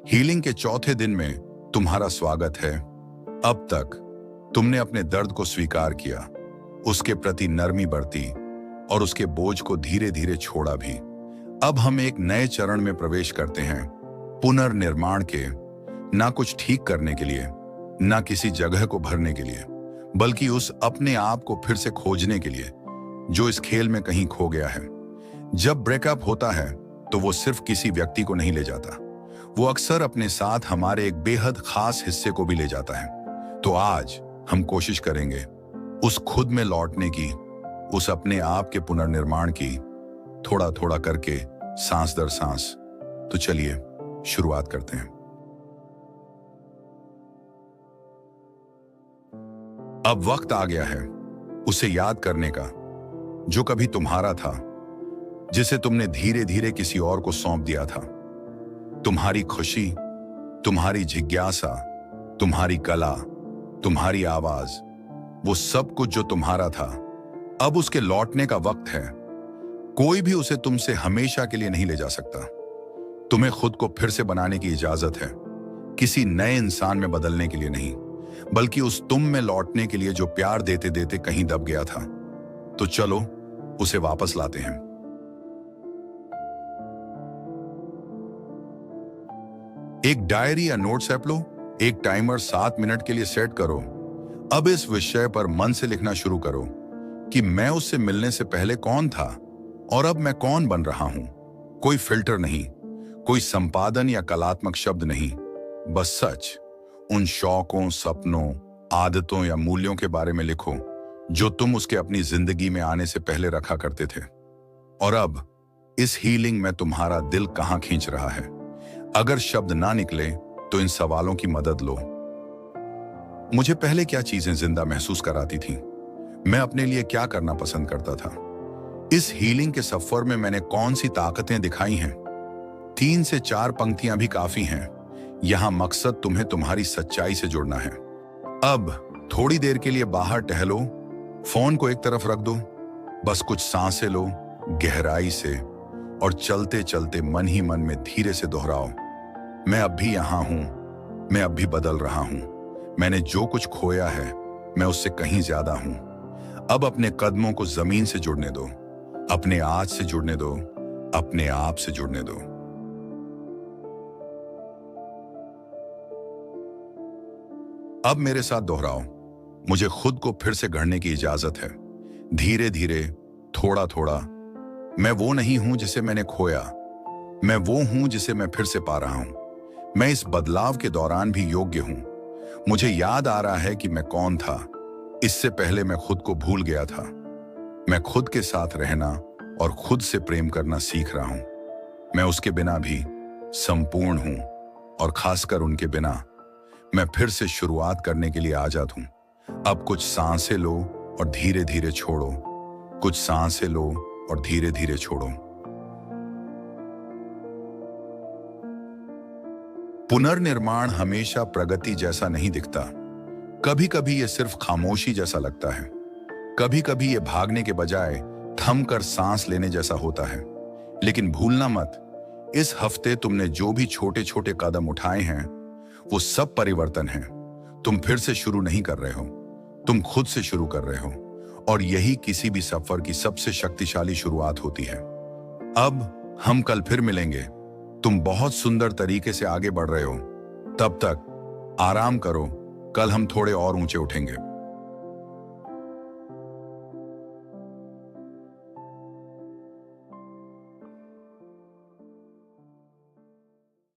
Healing के चौथे दिन में तुम्हारा स्वागत है। अब तक तुमने अपने दर्द को स्वीकार किया, उसके प्रति नरमी बरती और उसके बोझ को धीरे धीरे छोड़ा भी। अब हम एक नए चरण में प्रवेश करते हैं, पुनर्निर्माण के। ना कुछ ठीक करने के लिए, ना किसी जगह को भरने के लिए, बल्कि उस अपने आप को फिर से खोजने के लिए जो इस खेल में कहीं खो गया है। जब ब्रेकअप होता है तो वो सिर्फ किसी व्यक्ति को नहीं ले जाता, वो अक्सर अपने साथ हमारे एक बेहद खास हिस्से को भी ले जाता है। तो आज हम कोशिश करेंगे उस खुद में लौटने की, उस अपने आप के पुनर्निर्माण की, थोड़ा थोड़ा करके, सांस दर सांस। तो चलिए शुरुआत करते हैं। अब वक्त आ गया है उसे याद करने का जो कभी तुम्हारा था, जिसे तुमने धीरे धीरे किसी और को सौंप दिया था। तुम्हारी खुशी, तुम्हारी जिज्ञासा, तुम्हारी कला, तुम्हारी आवाज, वो सब कुछ जो तुम्हारा था, अब उसके लौटने का वक्त है। कोई भी उसे तुमसे हमेशा के लिए नहीं ले जा सकता। तुम्हें खुद को फिर से बनाने की इजाजत है, किसी नए इंसान में बदलने के लिए नहीं, बल्कि उस तुम में लौटने के लिए जो प्यार देते देते कहीं दब गया था। तो चलो उसे वापस लाते हैं। एक डायरी या नोट्स ऐप लो, एक टाइमर 7 मिनट के लिए सेट करो। अब इस विषय पर मन से लिखना शुरू करो कि मैं उससे मिलने से पहले कौन था और अब मैं कौन बन रहा हूं। कोई फिल्टर नहीं, कोई संपादन या कलात्मक शब्द नहीं, बस सच। उन शौकों, सपनों, आदतों या मूल्यों के बारे में लिखो जो तुम उसके अपनी जिंदगी में आने से पहले रखा करते थे। और अब इस हीलिंग में तुम्हारा दिल कहां खींच रहा है? अगर शब्द ना निकले तो इन सवालों की मदद लो। मुझे पहले क्या चीजें जिंदा महसूस कराती थीं? मैं अपने लिए क्या करना पसंद करता था? इस हीलिंग के सफर में मैंने कौन सी ताकतें दिखाई हैं? 3 से 4 पंक्तियां भी काफी हैं। यहां मकसद तुम्हें तुम्हारी सच्चाई से जुड़ना है। अब थोड़ी देर के लिए बाहर टहलो, फोन को एक तरफ रख दो, बस कुछ सांसें लो गहराई से और चलते चलते मन ही मन में धीरे से दोहराओ, मैं अब भी यहां हूं, मैं अब भी बदल रहा हूं, मैंने जो कुछ खोया है मैं उससे कहीं ज्यादा हूं। अब अपने कदमों को जमीन से जुड़ने दो, अपने आज से जुड़ने दो, अपने आप से जुड़ने दो। अब मेरे साथ दोहराओ, मुझे खुद को फिर से गढ़ने की इजाजत है, धीरे धीरे, थोड़ा थोड़ा। मैं वो नहीं हूं जिसे मैंने खोया, मैं वो हूं जिसे मैं फिर से पा रहा हूं। मैं इस बदलाव के दौरान भी योग्य हूं। मुझे याद आ रहा है कि मैं कौन था। इससे पहले मैं खुद को भूल गया था। मैं खुद के साथ रहना और खुद से प्रेम करना सीख रहा हूं। मैं उसके बिना भी संपूर्ण हूं और खासकर उनके बिना मैं फिर से शुरुआत करने के लिए आजाद हूं। अब कुछ सांसें लो और धीरे धीरे छोड़ो, कुछ सांसें लो और धीरे धीरे छोड़ो। पुनर्निर्माण हमेशा प्रगति जैसा नहीं दिखता। कभी कभी यह सिर्फ खामोशी जैसा लगता है, कभी कभी यह भागने के बजाय थम कर सांस लेने जैसा होता है। लेकिन भूलना मत, इस हफ्ते तुमने जो भी छोटे छोटे कदम उठाए हैं वो सब परिवर्तन है। तुम फिर से शुरू नहीं कर रहे हो, तुम खुद से शुरू कर रहे हो, और यही किसी भी सफर की सबसे शक्तिशाली शुरुआत होती है। अब हम कल फिर मिलेंगे। तुम बहुत सुंदर तरीके से आगे बढ़ रहे हो। तब तक आराम करो, कल हम थोड़े और ऊंचे उठेंगे।